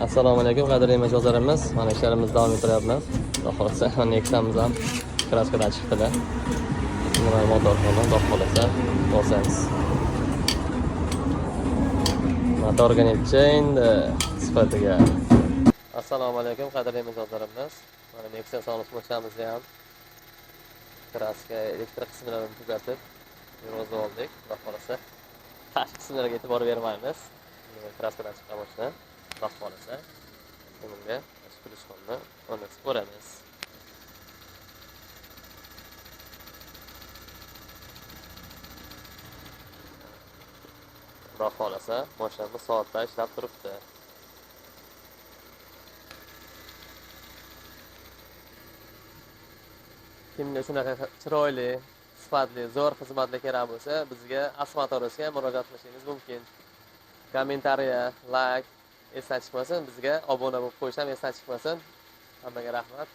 Assalomu alaykum qadrli mijozlarimiz. Mana ishlarimizni davom ettiryapmiz. Xudo xolasa Nexa'miz ham kraskadan chiqdilar. Nima motor qilib, xudo xolasa olsangiz. Motor ganetcha endi sifatiga. Assalomu alaykum qadrli mijozlarimiz. Mana Nexa sog'liq mo'chamizni ham kraska elektr qismlarini tugatib yurg'izib oldik. Xudo xolasa tashqi qismlariga e'tibor bermaymiz. Kraskadan chiqqan bo'lsa, xudo xolasa bunga pulishni o'rnatib ko'ramiz. Xudo xolasa mashinamiz soatda ishlab turibdi. Kimga shunaqa chiroyli, sifatli, zo'r xizmatlar kerak bo'lsa, bizga Asmatorosga murojaat qilishingiz mumkin. Kommentariya, like esdan chiqmasin, bizga obuna bo'lib qo'yish ham esdan chiqmasin. Hammaga rahmat.